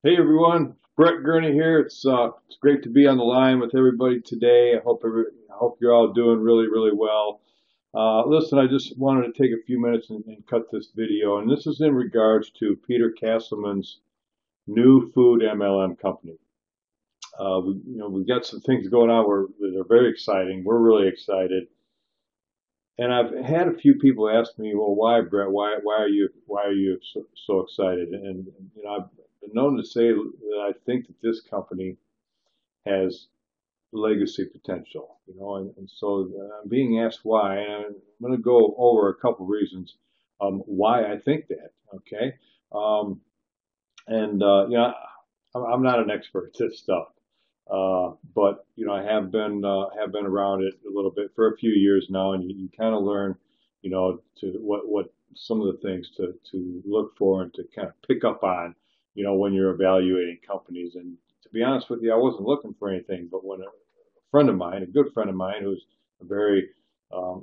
Hey everyone, Brett Gurney here. It's great to be on the line with everybody today. I hope you're all doing really well. Listen, I just wanted to take a few minutes and cut this video, and this is in regards to Peter Castleman's new food MLM company. We've got some things going on that are very exciting. We're really excited, and I've had a few people ask me, "Well, why, Brett? Why are you so excited?" And I've been known to say that I think that this company has legacy potential, and so I'm being asked why, and I'm going to go over a couple reasons why I think that. Okay, um, and I'm not an expert at this stuff, but I have been around it a little bit for a few years now, and you kind of learn, to what some of the things to look for and to kind of pick up on, when you're evaluating companies. And to be honest with you, I wasn't looking for anything, but when a friend of mine, a good friend of mine, who's a very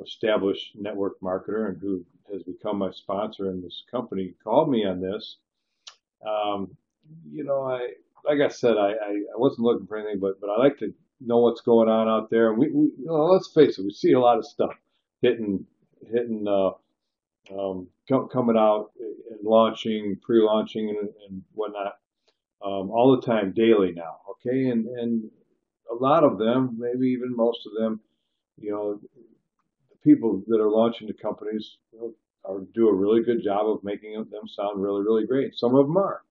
established network marketer and who has become my sponsor in this company, called me on this. um, I like I said, I wasn't looking for anything, but I like to know what's going on out there. And let's face it, we see a lot of stuff hitting hitting coming out and launching, pre-launching, and whatnot, all the time, daily now. Okay, and a lot of them, maybe even most of them, the people that are launching the companies, do a really good job of making them sound really great. Some of them are.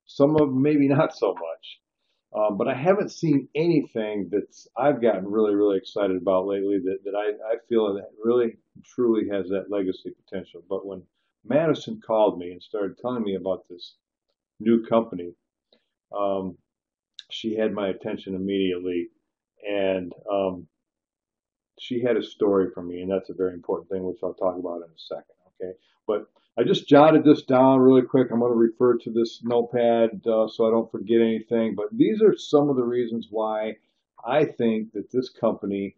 Some of them maybe not so much. But I haven't seen anything that's I've gotten really excited about lately that I feel that really truly has that legacy potential. But when Madison called me and started telling me about this new company, um, she had my attention immediately, and she had a story for me, and that's a very important thing, which I'll talk about in a second. Okay, but I just jotted this down really quick. I'm going to refer to this notepad so I don't forget anything. But these are some of the reasons why I think that this company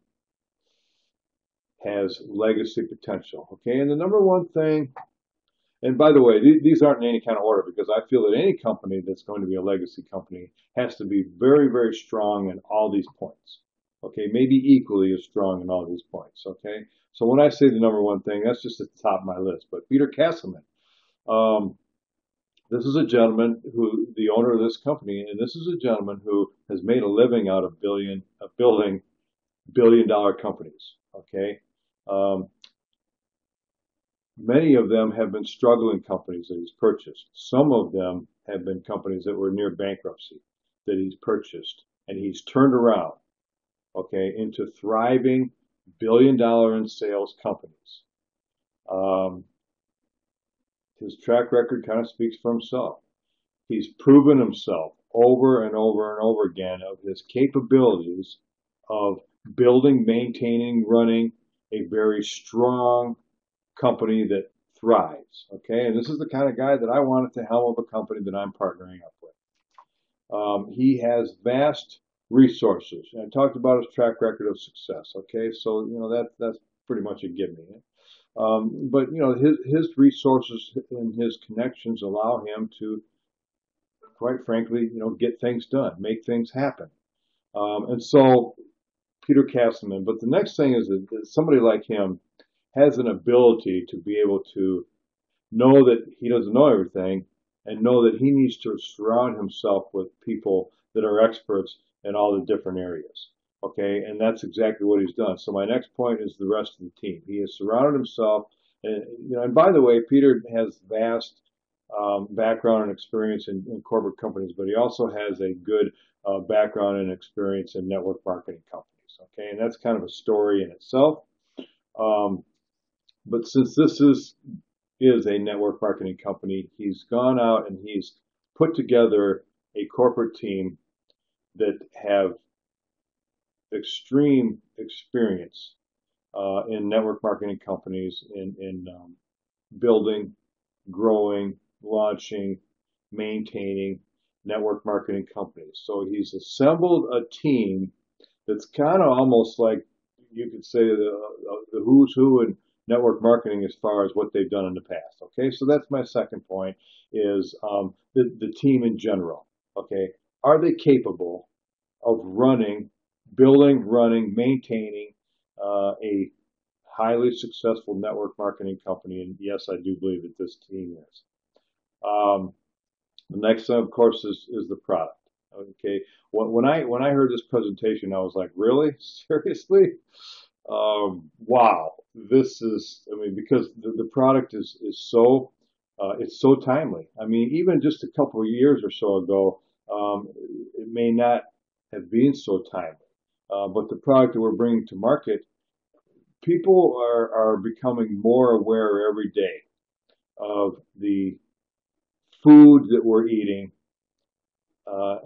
has legacy potential. Okay, and the number one thing, and by the way, these aren't in any kind of order because I feel that any company that's going to be a legacy company has to be very strong in all these points. Okay, maybe equally as strong in all these points. Okay, so when I say the number one thing, that's just at the top of my list. But Peter Castleman, um, this is a gentleman who, the owner of this company, and this is a gentleman who has made a living out of building billion-dollar companies. Okay, um, many of them have been struggling companies that he's purchased. Some of them have been companies that were near bankruptcy that he's purchased and he's turned around, okay, into thriving billion-dollar in sales companies. Um, his track record kind of speaks for himself. He's proven himself over and over again of his capabilities of building, maintaining, running a very strong company that thrives. Okay, and this is the kind of guy that I want at the helm of a company that I'm partnering up with. He has vast resources. And I talked about his track record of success. Okay, so that's pretty much a given. But his resources and his connections allow him to, quite frankly, get things done, make things happen. And so Peter Castleman. But the next thing is that somebody like him has an ability to be able to know that he doesn't know everything and know that he needs to surround himself with people that are experts in all the different areas. Okay, and that's exactly what he's done. So my next point is the rest of the team. He has surrounded himself, and by the way, Peter has vast background and experience in corporate companies, but he also has a good background and experience in network marketing companies. Okay, and that's kind of a story in itself. Um, but since this is a network marketing company, he's gone out and he's put together a corporate team that have extreme experience in network marketing companies, in building, growing, launching, maintaining network marketing companies. So he's assembled a team that's kind of almost like you could say the who's who in network marketing as far as what they've done in the past. Okay, so that's my second point is the team in general. Okay, are they capable of running, maintaining a highly successful network marketing company? And yes, I do believe that this team is. Um, the next thing, of course, is the product. Okay, when I heard this presentation, I was like, really, seriously? Wow, this is. I mean, because the product is so it's so timely. I mean, even just a couple of years or so ago, it may not have been so timely. But the product that we're bringing to market, people are becoming more aware every day of the food that we're eating,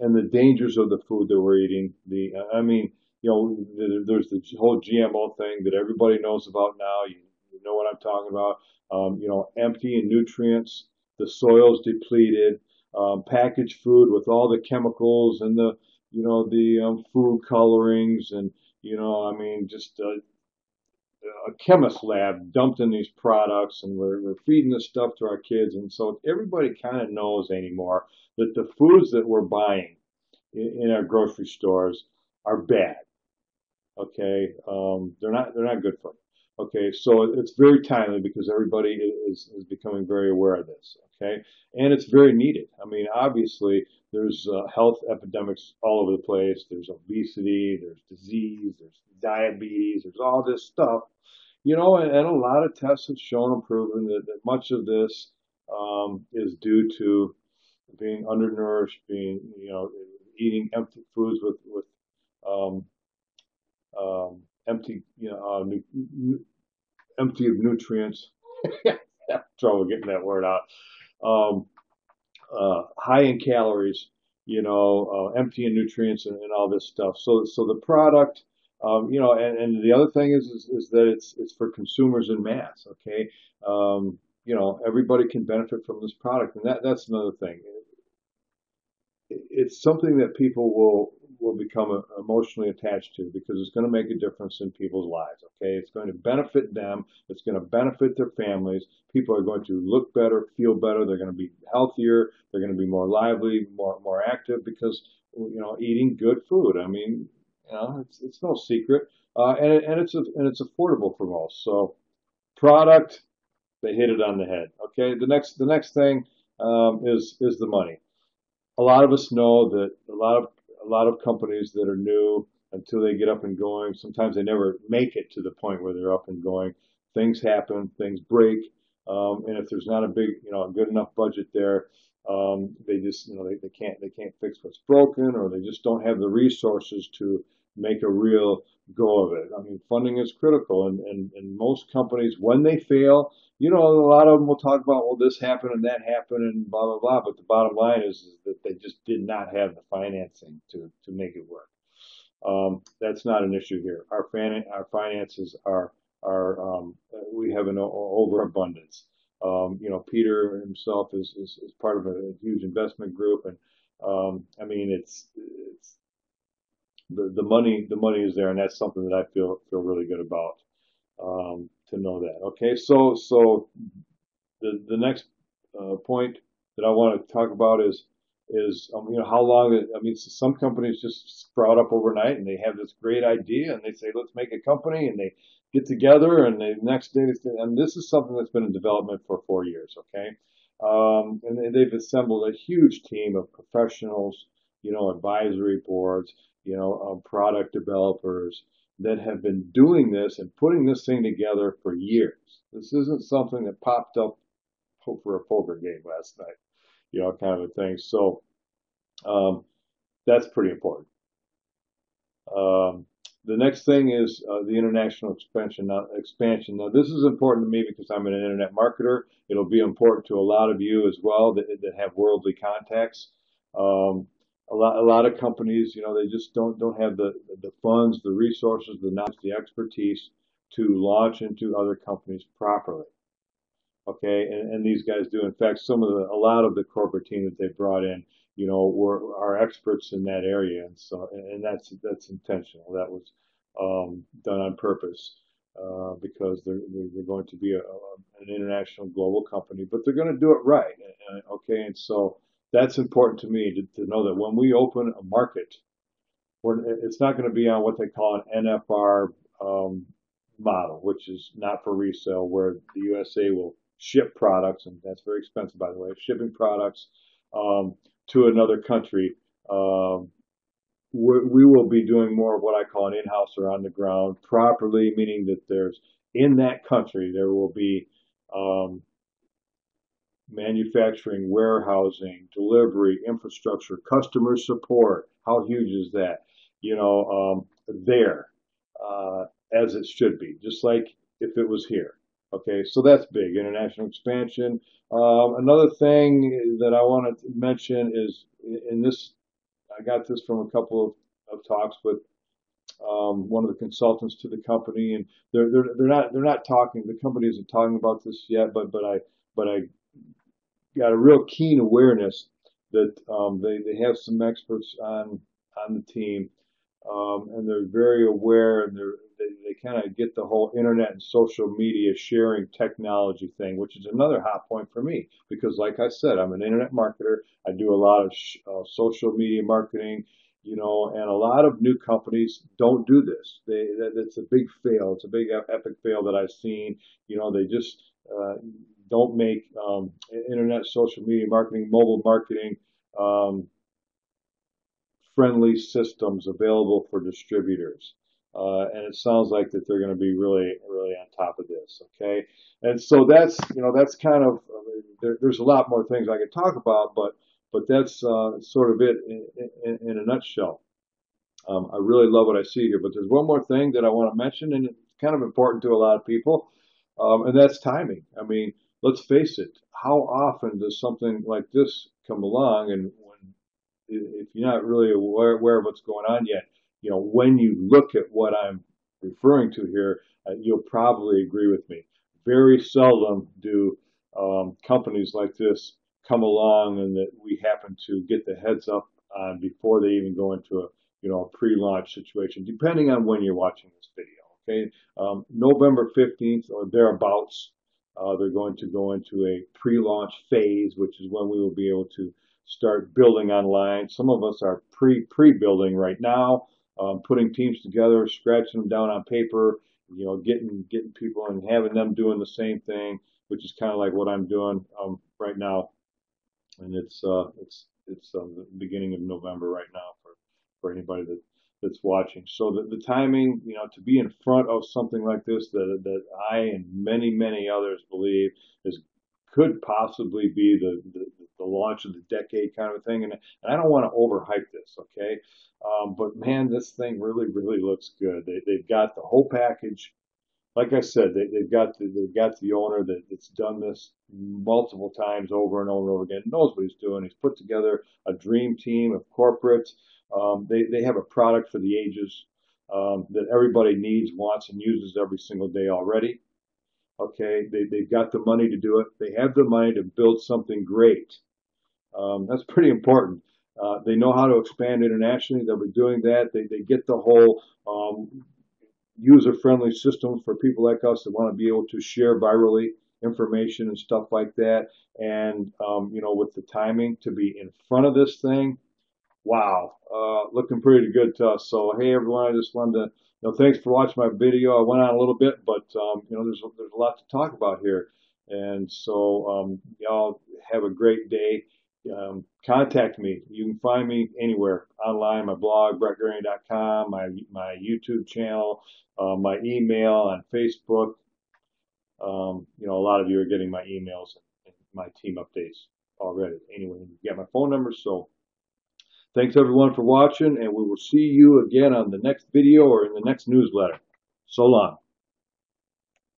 and the dangers of the food that we're eating. I mean, there's the whole GMO thing that everybody knows about now. You know what I'm talking about. Empty in nutrients, the soil's depleted, packaged food with all the chemicals and the food colorings and I mean, just a chemist lab dumped in these products, and we're feeding this stuff to our kids. And so everybody kind of knows anymore that the foods that we're buying in our grocery stores are bad. Okay, they're not good for you. Okay, so it's very timely because everybody is becoming very aware of this. Okay, and it's very needed. I mean, obviously, there's health epidemics all over the place. There's obesity, there's disease, there's diabetes, there's all this stuff. And a lot of tests have shown and proven that much of this is due to being undernourished, eating empty foods with um, empty, empty of nutrients. Have trouble getting that word out. Um, High in calories, empty in nutrients and all this stuff. So the product, and the other thing is that it's for consumers in mass. Okay, everybody can benefit from this product, and that's another thing. It's something that people will become emotionally attached to because it's going to make a difference in people's lives. Okay, it's going to benefit them. It's going to benefit their families. People are going to look better, feel better. They're going to be healthier. They're going to be more lively, more active because eating good food. I mean, it's no secret, and it's affordable for most. So product, they hit it on the head. Okay, the next thing is the money. A lot of us know that a lot of companies that are new, until they get up and going, sometimes they never make it to the point where they're up and going. Things happen, things break, and if there's not a good enough budget there, they just they can't fix what's broken, or they just don't have the resources to make a real go of it. I mean, funding is critical, and most companies, when they fail, a lot of them will talk about, well, this happened and that happened and blah, blah, blah. But the bottom line is that they just did not have the financing to make it work. That's not an issue here. Our finances are we have an overabundance. Peter himself is part of a huge investment group, and I mean, it's the money is there, and that's something that I feel really good about, to know that. Okay, so the next point that I want to talk about is how long I mean, some companies just sprout up overnight and they have this great idea and they say, let's make a company, and they get together and the next day and this is something that's been in development for 4 years. Okay, and they've assembled a huge team of professionals, advisory boards, product developers that have been doing this and putting this thing together for years. This isn't something that popped up for a poker game last night, kind of a thing. So that's pretty important. Um, the next thing is the international expansion. Now, this is important to me because I'm an internet marketer. It'll be important to a lot of you as well that have worldly contacts. Um, a lot of companies, they just don't have the funds, the resources, the knowledge, the expertise to launch into other companies properly. Okay, and these guys do. In fact, a lot of the corporate team that they brought in, are experts in that area, and so and that's intentional. That was done on purpose, because they're going to be an international global company, but they're going to do it right. Okay, and so that's important to me to know that when we open a market, it's not going to be on what they call an NFR model, which is not for resale, where the USA will ship products, and that's very expensive, by the way, shipping products um, to another country. Um, we will be doing more of what I call an in-house or on the ground properly, meaning that there's in that country there will be um, manufacturing, warehousing, delivery, infrastructure, customer support. How huge is that? There, as it should be, just like if it was here. Okay, so that's big, international expansion. Another thing that I want to mention is in this, I got this from a couple of talks with one of the consultants to the company, and they're not talking. The company isn't talking about this yet, but I got a real keen awareness that they have some experts on the team, and they're very aware, and they kind of get the whole internet and social media sharing technology thing, which is another hot point for me because, like I said, I'm an internet marketer. I do a lot of social media marketing. And a lot of new companies don't do this. It's a big fail. It's a big epic fail that I've seen. They just don't make internet, social media marketing, mobile marketing friendly systems available for distributors. And it sounds like that they're going to be really, really on top of this. Okay, and so that's kind of there's a lot more things I could talk about, but that's sort of it in a nutshell. I really love what I see here, but there's one more thing that I want to mention, and it's kind of important to a lot of people, and that's timing. I mean, let's face it, how often does something like this come along, and if you're not really aware of what's going on yet, when you look at what I'm referring to here, you'll probably agree with me. Very seldom do companies like this come along and that we happen to get the heads up on before they even go into a pre-launch situation, depending on when you're watching this video. Okay, November 15th or thereabouts, they're going to go into a pre-launch phase, which is when we will be able to start building online. Some of us are pre-building right now, putting teams together, scratching them down on paper, getting people and having them doing the same thing, which is kind of like what I'm doing right now. And it's the beginning of November right now for anybody that's watching. So the timing, to be in front of something like this that I and many others believe could possibly be the launch of the decade kind of thing. And I don't want to overhype this, okay? But man, this thing really looks good. They've got the whole package. Like I said, they've got the owner that's done this multiple times over and over again, knows what he's doing. He's put together a dream team of corporates. They have a product for the ages that everybody needs, wants, and uses every single day already. Okay, they've got the money to do it. They have the money to build something great. That's pretty important. They know how to expand internationally. They'll be doing that. They get the whole user-friendly systems for people like us that want to be able to share virally information and stuff like that. And with the timing to be in front of this thing, wow, looking pretty good to us. So hey, everyone, I just wanted to thanks for watching my video. I went on a little bit, but there's a lot to talk about here, and so y'all have a great day. Contact me. You can find me anywhere online. My blog, brettgurney.com, my YouTube channel, my email on Facebook. A lot of you are getting my emails and my team updates already. Anyway, you got my phone number, so. Thanks everyone for watching, and we will see you again on the next video or in the next newsletter. So long.